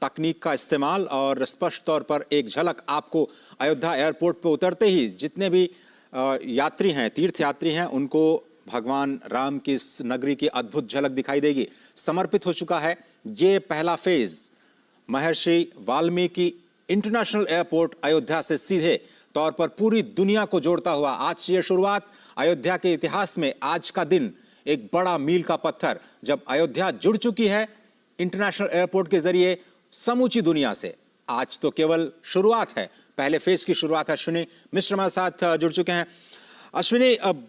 तकनीक का इस्तेमाल और स्पष्ट तौर पर एक झलक आपको अयोध्या एयरपोर्ट पर उतरते ही जितने भी यात्री हैं, तीर्थयात्री हैं, उनको भगवान राम की इस नगरी की अद्भुत झलक दिखाई देगी। समर्पित हो चुका है ये पहला फेज महर्षि वाल्मीकि इंटरनेशनल एयरपोर्ट अयोध्या से सीधे तौर पर पूरी दुनिया को जोड़ता हुआ। आज से यह शुरुआत अयोध्या के इतिहास में आज का दिन एक बड़ा मील का पत्थर, जब अयोध्या जुड़ चुकी है इंटरनेशनल एयरपोर्ट के जरिए समूची दुनिया से। आज तो केवल शुरुआत है, पहले फेज की शुरुआत है। अश्विनी मिश्र हमारे साथ जुड़ चुके हैं। अश्विनी, अब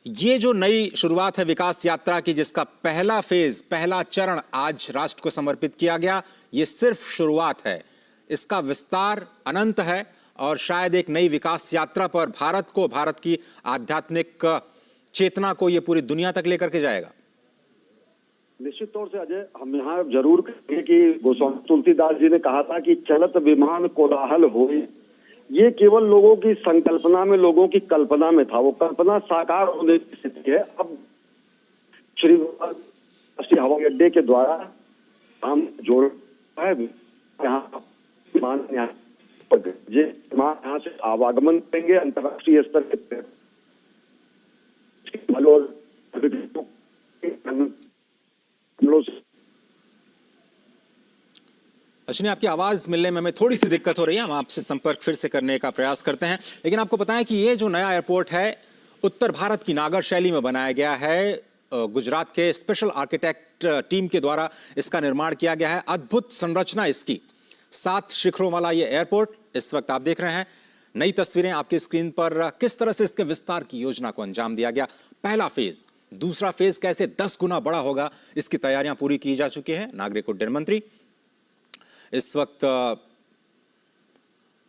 ये जो नई शुरुआत है विकास यात्रा की, जिसका पहला फेज, पहला चरण आज राष्ट्र को समर्पित किया गया, ये सिर्फ शुरुआत है। इसका विस्तार अनंत है और शायद एक नई विकास यात्रा पर भारत को, भारत की आध्यात्मिक चेतना को ये पूरी दुनिया तक लेकर के जाएगा। निश्चित तौर से अजय, हम यहाँ जरूर कहेंगे कि गोस्वामी तुलसीदास जी ने कहा था कि चलत विमान कोलाहल होए, ये केवल लोगों की संकल्पना में, लोगों की कल्पना में था। वो कल्पना साकार होने की स्थिति है। अब श्री राष्ट्रीय हवाई अड्डे के द्वारा हम जोड़ है यहाँ यहाँ से आवागमन करेंगे अंतर्राष्ट्रीय स्तर के अश्विनी, आपकी आवाज मिलने में हमें थोड़ी सी दिक्कत हो रही है, हम आपसे संपर्क फिर से करने का प्रयास करते हैं। लेकिन आपको बताएं कि ये जो नया एयरपोर्ट है उत्तर भारत की नागर शैली में बनाया गया है। गुजरात के स्पेशल आर्किटेक्ट टीम के द्वारा इसका निर्माण किया गया है। अद्भुत संरचना इसकी, 7 शिखरों वाला ये एयरपोर्ट इस वक्त आप देख रहे हैं। नई तस्वीरें आपकी स्क्रीन पर, किस तरह से इसके विस्तार की योजना को अंजाम दिया गया। पहला फेज, दूसरा फेज कैसे 10 गुना बड़ा होगा, इसकी तैयारियां पूरी की जा चुकी हैं। नागरिक उड्डयन मंत्री इस वक्त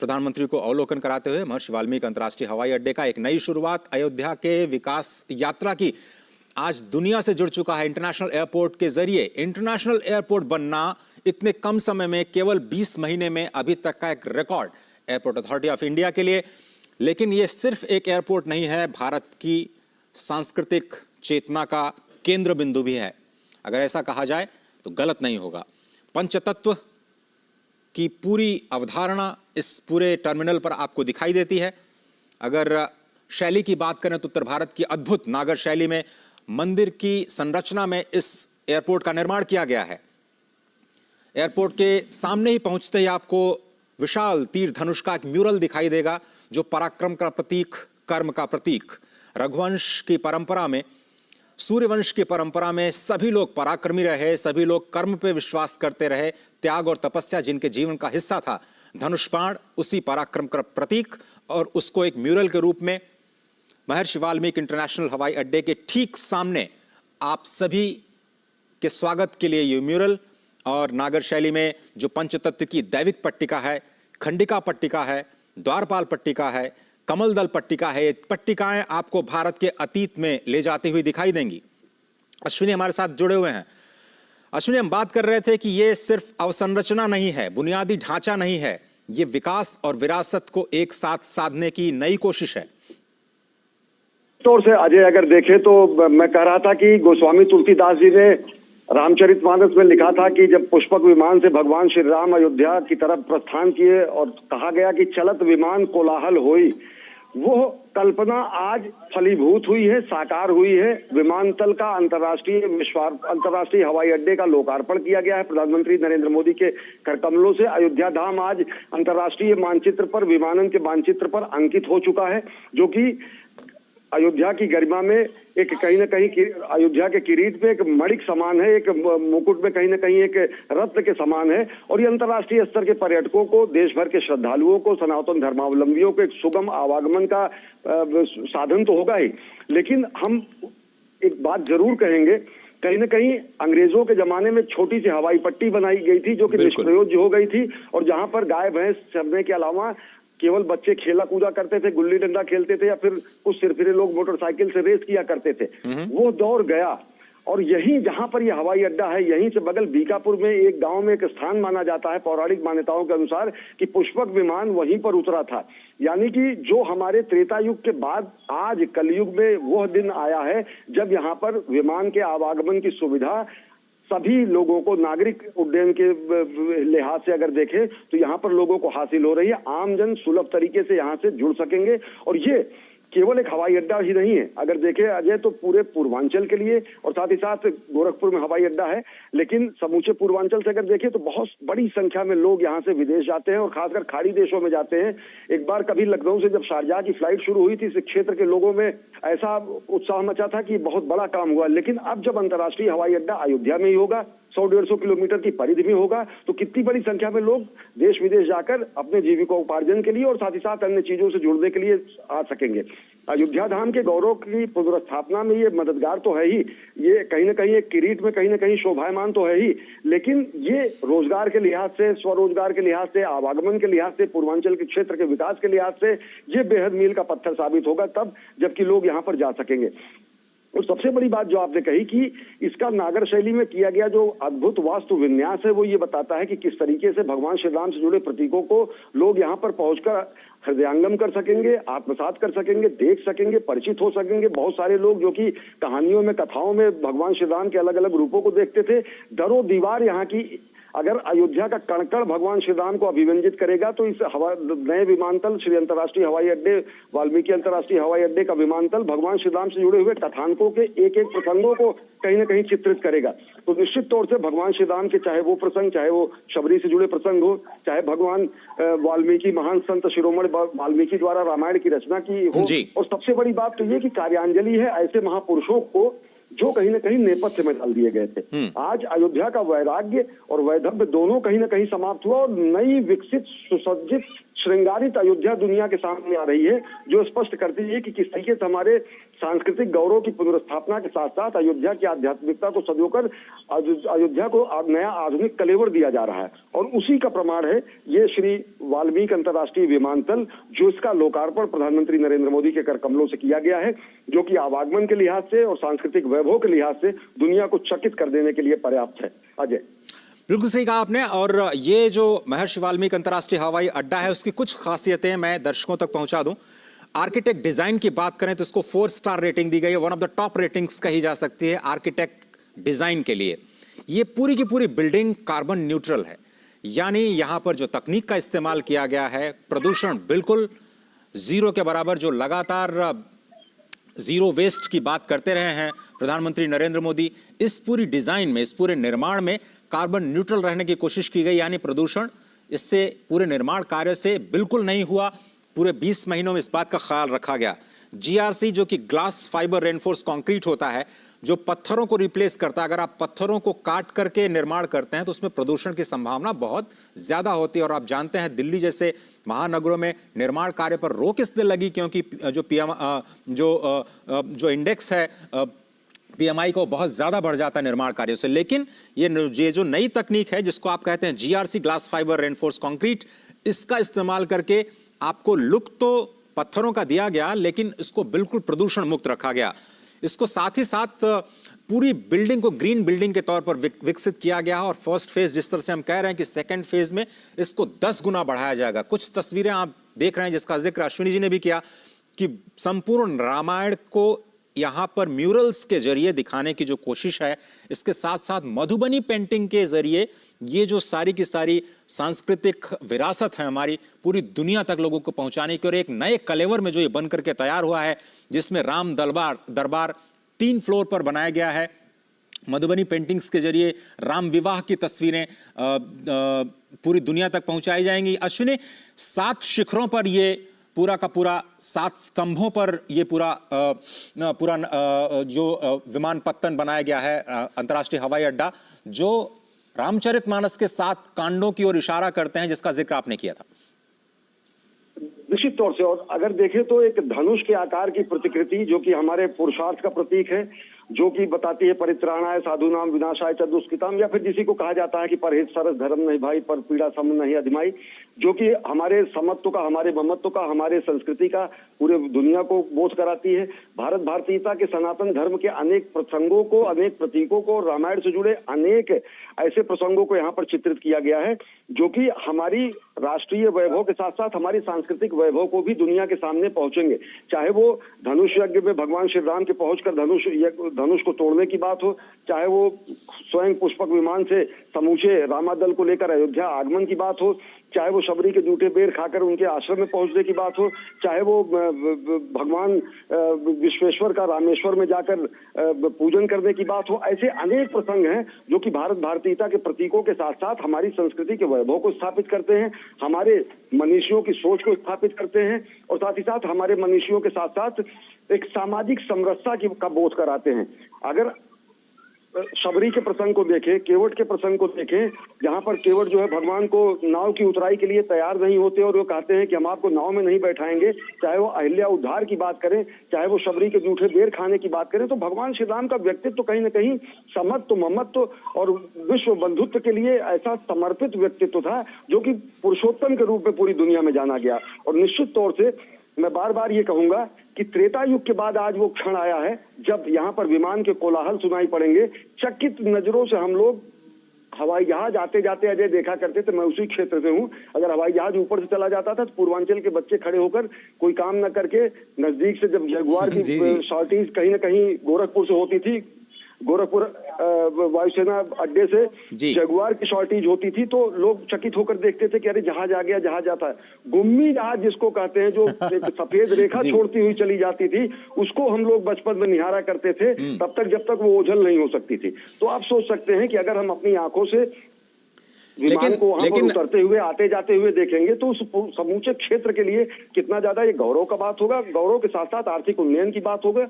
प्रधानमंत्री को अवलोकन कराते हुए महर्षि वाल्मीकि अंतर्राष्ट्रीय हवाई अड्डे का एक नई शुरुआत अयोध्या के विकास यात्रा की आज दुनिया से जुड़ चुका है। इंटरनेशनल एयरपोर्ट के जरिए इंटरनेशनल एयरपोर्ट बनना इतने कम समय में, केवल 20 महीने में, अभी तक का एक record airport authority of India के लिए। लेकिन यह सिर्फ एक एयरपोर्ट नहीं है, भारत की सांस्कृतिक चेतना का केंद्र बिंदु भी है। अगर ऐसा कहा जाए तो गलत नहीं होगा। पंचतत्व की पूरी अवधारणा इस पूरे टर्मिनल पर आपको दिखाई देती है। अगर शैली की बात करें तो उत्तर भारत की अद्भुत नागर शैली में मंदिर की संरचना में इस एयरपोर्ट का निर्माण किया गया है। एयरपोर्ट के सामने ही पहुंचते ही आपको विशाल तीर धनुष का एक म्यूरल दिखाई देगा, जो पराक्रम का प्रतीक, कर्म का प्रतीक। रघुवंश की परंपरा में, सूर्यवंश की परंपरा में सभी लोग पराक्रमी रहे, सभी लोग कर्म पे विश्वास करते रहे। त्याग और तपस्या जिनके जीवन का हिस्सा था, धनुष बाण उसी पराक्रम का प्रतीक, और उसको एक म्यूरल के रूप में महर्षि वाल्मीकि इंटरनेशनल हवाई अड्डे के ठीक सामने आप सभी के स्वागत के लिए ये म्यूरल। और नागर शैली में जो पंचतत्व की दैविक पट्टिका है, खंडिका पट्टिका है, द्वारपाल पट्टिका है, कमल दल पट्टिका है, ये पट्टिकाएं आपको भारत के अतीत में ले जाती हुई दिखाई देंगी। अश्विनी हमारे साथ जुड़े हुए हैं। अश्विनी, हम बात कर रहे थे कि ये सिर्फ अवसंरचना नहीं है, बुनियादी ढांचा नहीं है, ये विकास और विरासत को एक साथ साधने की नई कोशिश है। तौर से अजय, अगर देखें तो मैं कह रहा था कि गोस्वामी तुलसीदास जी ने रामचरितमानस में लिखा था कि जब पुष्पक विमान से भगवान श्री राम अयोध्या की तरफ प्रस्थान किए और कहा गया कि चलत विमान कोलाहल होई, वो कल्पना आज फलीभूत हुई है, साकार हुई है। विमानतल का अंतर्राष्ट्रीय हवाई अड्डे का लोकार्पण किया गया है प्रधानमंत्री नरेंद्र मोदी के करकमलों से। अयोध्या धाम आज अंतर्राष्ट्रीय मानचित्र पर, विमानन के मानचित्र पर अंकित हो चुका है, जो कि अयोध्या की गरिमा में एक कहीं न कहीं अयोध्या के किरीट पे एक मणिक समान है, एक मुकुट में कहीं न कहीं एक रत्न के समान है। और ये अंतर्राष्ट्रीय स्तर के पर्यटकों को, देश भर के श्रद्धालुओं को, सनातन धर्मावलंबियों को एक सुगम आवागमन का साधन तो होगा ही। लेकिन हम एक बात जरूर कहेंगे, कहीं न कहीं अंग्रेजों के जमाने में छोटी सी हवाई पट्टी बनाई गई थी, जो कि निष्प्रयोज्य हो गई थी, और जहां पर गाय भैंस चरने के अलावा केवल बच्चे खेला कूदा करते थे, गुल्ली डंडा खेलते थे, या फिर कुछ सिरफिरे लोग मोटरसाइकिल से रेस किया करते थे। वो दौर गया। और यहीं जहां पर यह हवाई अड्डा है, यहीं से बगल बीकापुर में एक गांव में एक स्थान माना जाता है पौराणिक मान्यताओं के अनुसार कि पुष्पक विमान वहीं पर उतरा था। यानी कि जो हमारे त्रेता युग के बाद आज कलयुग में वह दिन आया है जब यहाँ पर विमान के आवागमन की सुविधा सभी लोगों को नागरिक उड्डयन के लिहाज से अगर देखें तो यहाँ पर लोगों को हासिल हो रही है। आमजन सुलभ तरीके से यहाँ से जुड़ सकेंगे और ये केवल एक हवाई अड्डा ही नहीं है। अगर देखें अजय तो पूरे पूर्वांचल के लिए और साथ ही साथ गोरखपुर में हवाई अड्डा है, लेकिन समूचे पूर्वांचल से अगर देखें तो बहुत बड़ी संख्या में लोग यहाँ से विदेश जाते हैं और खासकर खाड़ी देशों में जाते हैं। एक बार कभी लखनऊ से जब शारजाह की फ्लाइट शुरू हुई थी, इस क्षेत्र के लोगों में ऐसा उत्साह मचा था कि बहुत बड़ा काम हुआ। लेकिन अब जब अंतर्राष्ट्रीय हवाई अड्डा अयोध्या में ही होगा, 100-150 किलोमीटर की परिधि में होगा, तो कितनी बड़ी संख्या में लोग देश विदेश जाकर अपने जीविकोपार्जन के लिए और साथ ही साथ अन्य चीजों से जुड़ने के लिए आ सकेंगे। अयोध्या धाम के गौरव की पुनर्स्थापना में ये मददगार तो है ही, ये कहीं ना कहीं एक किरीट में कहीं ना कहीं शोभायमान तो है ही, लेकिन ये रोजगार के लिहाज से, स्वरोजगार के लिहाज से, आवागमन के लिहाज से, पूर्वांचल के क्षेत्र के विकास के लिहाज से ये बेहद मील का पत्थर साबित होगा तब जबकि लोग यहाँ पर जा सकेंगे। और सबसे बड़ी बात जो आपने कही कि इसका नागर शैली में किया गया जो अद्भुत वास्तु विन्यास है, वो ये बताता है कि किस तरीके से भगवान श्री राम से जुड़े प्रतीकों को लोग यहाँ पर पहुंचकर हृदयांगम कर सकेंगे, आत्मसात कर सकेंगे, देख सकेंगे, परिचित हो सकेंगे। बहुत सारे लोग जो कि कहानियों में, कथाओं में भगवान श्री राम के अलग अलग रूपों को देखते थे, दरो दीवार यहाँ की अगर अयोध्या का कण-कण भगवान श्री राम को अभिव्यंजित करेगा तो इस नए विमानतल श्री अंतर्राष्ट्रीय हवाई अड्डे, वाल्मीकि अंतर्राष्ट्रीय हवाई अड्डे का विमानतल भगवान श्री राम से जुड़े हुए कथानकों के एक एक प्रसंगों को कहीं ना कहीं चित्रित करेगा। तो निश्चित तौर से भगवान श्री राम के चाहे वो प्रसंग, चाहे वो शबरी से जुड़े प्रसंग हो, चाहे भगवान वाल्मीकि महान संत शिरोमणि वाल्मीकि द्वारा रामायण की रचना की हो, और सबसे बड़ी बात तो ये कि कार्यांजलि है ऐसे महापुरुषों को जो कहीं ना कहीं नेपथ्य में डाल दिए गए थे। आज अयोध्या का वैराग्य और वैधव्य दोनों कहीं ना कहीं समाप्त हुआ और नई विकसित सुसज्जित श्रृंगारित अयोध्या दुनिया के सामने आ रही है, जो स्पष्ट करती है कि किस तरीके से हमारे सांस्कृतिक गौरव की पुनर्स्थापना के साथ साथ अयोध्या की आध्यात्मिकता को सजो कर अयोध्या को नया आधुनिक कलेवर दिया जा रहा है। और उसी का प्रमाण है ये श्री वाल्मीकि अंतर्राष्ट्रीय विमानतल, जो इसका लोकार्पण प्रधानमंत्री नरेंद्र मोदी के कर कमलों से किया गया है, जो कि आवागमन के लिहाज से और सांस्कृतिक वैभव के लिहाज से दुनिया को चकित कर देने के लिए पर्याप्त है। अजय, बिल्कुल सही कहा आपने। और ये जो महर्षि वाल्मीकि अंतर्राष्ट्रीय हवाई अड्डा है, उसकी कुछ खासियतें मैं दर्शकों तक पहुंचा दूं। आर्किटेक्ट डिजाइन की बात करें तो इसको 4 स्टार रेटिंग दी गई है, one of the top ratings कही जा सकती है आर्किटेक्ट डिजाइन के लिए। ये पूरी की पूरी बिल्डिंग कार्बन न्यूट्रल है, यानी यहां पर जो तकनीक का इस्तेमाल किया गया है, प्रदूषण बिल्कुल जीरो के बराबर, जो लगातार जीरो वेस्ट की बात करते रहे हैं प्रधानमंत्री नरेंद्र मोदी, इस पूरी डिजाइन में, इस पूरे निर्माण में कार्बन न्यूट्रल रहने की कोशिश की गई, यानी प्रदूषण इससे पूरे निर्माण कार्य से बिल्कुल नहीं हुआ। पूरे 20 महीनों में इस बात का ख्याल रखा गया। जीआरसी जो कि ग्लास फाइबर रेनफोर्स कंक्रीट होता है, जो पत्थरों को रिप्लेस करता है, अगर आप पत्थरों को काट करके निर्माण करते हैं तो उसमें प्रदूषण की संभावना बहुत ज्यादा होती है। और आप जानते हैं दिल्ली जैसे महानगरों में निर्माण कार्य पर रोक इसलिए लगी क्योंकि जो पीएम जो इंडेक्स है पीएमआई को बहुत ज्यादा बढ़ जाता है निर्माण कार्यों से। लेकिन ये जो नई तकनीक है जिसको आप कहते हैं GRC glass fibre reinforce concrete, इसका इस्तेमाल करके आपको लुक तो पत्थरों का दिया गया लेकिन इसको बिल्कुल प्रदूषण मुक्त रखा गया। इसको साथ ही साथ पूरी बिल्डिंग को ग्रीन बिल्डिंग के तौर पर विकसित किया गया। और फर्स्ट फेज जिस तरह से हम कह रहे हैं कि सेकंड फेज में इसको 10 गुना बढ़ाया जाएगा। कुछ तस्वीरें आप देख रहे हैं जिसका जिक्र अश्विनी जी ने भी किया कि संपूर्ण रामायण को यहां पर म्यूरल्स के जरिए दिखाने की जो कोशिश है, इसके साथ साथ मधुबनी पेंटिंग के जरिए ये जो सारी की सारी सांस्कृतिक विरासत है हमारी, पूरी दुनिया तक लोगों को पहुंचाने की, और एक नए कलेवर में जो ये बन करके तैयार हुआ है, जिसमें राम दरबार 3 फ्लोर पर बनाया गया है। मधुबनी पेंटिंग्स के जरिए राम विवाह की तस्वीरें पूरी दुनिया तक पहुंचाई जाएंगी। अश्विनी, 7 शिखरों पर ये पूरा का पूरा, 7 स्तंभों पर ये पूरा जो विमानपत्तन बनाया गया है, अंतर्राष्ट्रीय हवाई अड्डा, जो रामचरितमानस के 7 कांडों की ओर इशारा करते हैं, जिसका जिक्र आपने किया था। निश्चित तौर से, और अगर देखें तो एक धनुष के आकार की प्रतिकृति जो कि हमारे पुरुषार्थ का प्रतीक है, जो कि बताती है परित्राणाय साधुनाम विनाशाय च दुष्कृताम, या फिर जिसी को कहा जाता है कि परहित सरस धर्म नहीं भाई, पर पीड़ा सम नहीं अधिमाई, जो कि हमारे समत्व का, हमारे ममत्व का, हमारे संस्कृति का पूरे दुनिया को बोध कराती है। भारत भारतीयता के सनातन धर्म के अनेक प्रसंगों को, अनेक प्रतीकों को, रामायण से जुड़े अनेक ऐसे प्रसंगों को यहाँ पर चित्रित किया गया है, जो कि हमारी राष्ट्रीय वैभव के साथ साथ हमारी सांस्कृतिक वैभव को भी दुनिया के सामने पहुंचेंगे। चाहे वो धनुष यज्ञ में भगवान श्री राम के पहुंचकर धनुष को तोड़ने की बात हो, चाहे वो स्वयं पुष्पक विमान से समूचे रामादल को लेकर अयोध्या आगमन की बात हो, चाहे वो शबरी के जूठे बेर खाकर उनके आश्रम में पहुंचने की बात हो, चाहे वो भगवान विश्वेश्वर का रामेश्वर में जाकर पूजन करने की बात हो। ऐसे अनेक प्रसंग हैं जो कि भारत भारतीयता के प्रतीकों के साथ साथ हमारी संस्कृति के वैभव को स्थापित करते हैं, हमारे मनीषियों की सोच को स्थापित करते हैं और साथ ही साथ हमारे मनीषियों के साथ साथ एक सामाजिक समरसता का बोध कराते हैं। अगर शबरी के प्रसंग को देखें, केवट के प्रसंग को देखें, जहां पर केवट जो है भगवान को नाव की उतराई के लिए तैयार नहीं होते और वो कहते हैं कि हम आपको नाव में नहीं बैठाएंगे, चाहे वो अहिल्या उद्धार की बात करें, चाहे वो शबरी के जूठे बेर खाने की बात करें, तो भगवान श्री राम का व्यक्तित्व कहीं ना कहीं समत्व ममत्व और विश्व बंधुत्व के लिए ऐसा समर्पित व्यक्तित्व था जो कि पुरुषोत्तम के रूप में पूरी दुनिया में जाना गया। और निश्चित तौर से मैं बार बार ये कहूंगा कि त्रेता युग के बाद आज वो क्षण आया है जब यहाँ पर विमान के कोलाहल सुनाई पड़ेंगे। चकित नजरों से हम लोग हवाई जहाज आते जाते अजय देखा करते थे, मैं उसी क्षेत्र से हूँ। अगर हवाई जहाज ऊपर से चला जाता था तो पूर्वांचल के बच्चे खड़े होकर कोई काम न करके नजदीक से जब जगुआर की शॉर्टेज कहीं ना कहीं गोरखपुर से होती थी, गोरखपुर वायुसेना अड्डे से जगुआर की शॉर्टेज होती थी, तो लोग चकित होकर देखते थे कि अरे जहाज आ गया, जहाज आता है। गुम्मी जहाज जिसको कहते हैं, जो एक सफेद रेखा छोड़ती हुई चली जाती थी, उसको हम लोग बचपन में निहारा करते थे तब तक जब तक वो ओझल नहीं हो सकती थी। तो आप सोच सकते हैं कि अगर हम अपनी आंखों से विमान को वहां पर उतरते हुए आते जाते हुए देखेंगे तो उस समूचे क्षेत्र के लिए कितना ज्यादा ये गौरव का बात होगा। गौरव के साथ साथ आर्थिक उन्नयन की बात होगा,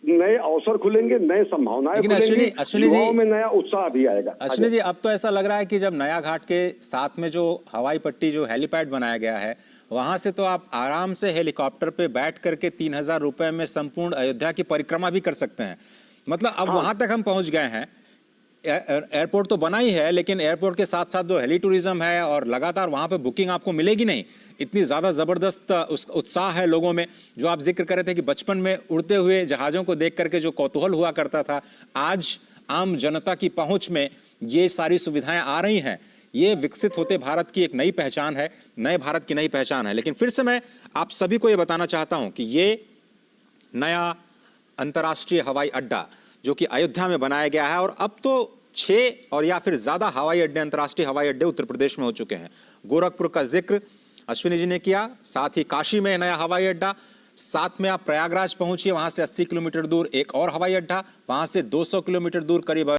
नए अवसर खुलेंगे, नए संभावनाएं खुलेंगी, युवाओं में नया उत्साह भी आएगा। अश्विनी जी, अब तो ऐसा लग रहा है कि जब नया घाट के साथ में जो हवाई पट्टी जो हेलीपैड बनाया गया है, वहां से तो आप आराम से हेलीकॉप्टर पे बैठ करके 3000 रुपए में संपूर्ण अयोध्या की परिक्रमा भी कर सकते हैं। मतलब अब वहां तक हम पहुंच गए हैं। एयरपोर्ट तो बना ही है, लेकिन एयरपोर्ट के साथ साथ जो हेली टूरिज्म है और लगातार वहां पे बुकिंग आपको मिलेगी नहीं, इतनी ज्यादा जबरदस्त उत्साह है लोगों में। जो आप जिक्र कर रहे थे कि बचपन में उड़ते हुए जहाजों को देख करके जो कौतूहल हुआ करता था, आज आम जनता की पहुंच में ये सारी सुविधाएं आ रही हैं। ये विकसित होते भारत की एक नई पहचान है, नए भारत की नई पहचान है। लेकिन फिर से मैं आप सभी को ये बताना चाहता हूं कि ये नया अंतर्राष्ट्रीय हवाई अड्डा जो कि अयोध्या में बनाया गया है, और अब तो 6 और या फिर ज्यादा हवाई अड्डे, अंतर्राष्ट्रीय हवाई अड्डे उत्तर प्रदेश में हो चुके हैं। गोरखपुर का जिक्र अश्विनी जी ने किया, साथ ही काशी में नया हवाई अड्डा, साथ में आप प्रयागराज पहुंचिए, वहां से 80 किलोमीटर दूर एक और हवाई अड्डा, वहां से 200 किलोमीटर दूर करीब